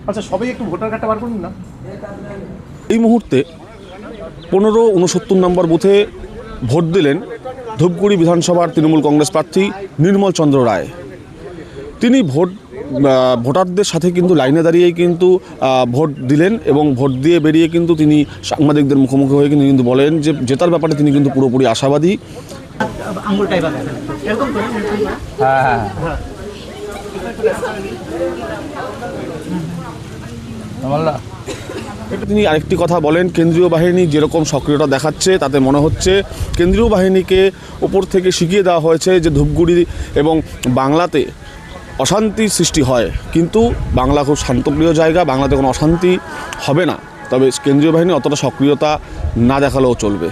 আচ্ছা, সবাই একটু ভোটার কার্ডটা বার করুন না। এই মুহূর্তে 1569 নম্বর বুথে ভোট দিলেন ধূপগুড়ি বিধানসভার তৃণমূল কংগ্রেস প্রার্থী নির্মল চন্দ্র রায়। তিনি ভোটারদের সাথে কিন্তু লাইনে দাঁড়িয়েই কিন্তু ভোট দিলেন এবং ভোট দিয়ে বেরিয়ে কিন্তু তিনি সাংবাদিকদের মুখোমুখি হয়ে কিন্তু বলেন যে জেতার ব্যাপারে তিনি কিন্তু পুরোপুরি আশাবাদী। তিনি আরেকটি কথা বলেন, কেন্দ্রীয় বাহিনী যেরকম সক্রিয়তা দেখাচ্ছে তাতে মনে হচ্ছে কেন্দ্রীয় বাহিনীকে ওপর থেকে শিখিয়ে দেওয়া হয়েছে যে ধূপগুড়ি এবং বাংলাতে অশান্তির সৃষ্টি হয়, কিন্তু বাংলা খুব শান্তপ্রিয় জায়গা, বাংলাতে কোনো অশান্তি হবে না, তবে কেন্দ্রীয় বাহিনী অতটা সক্রিয়তা না দেখালেও চলবে।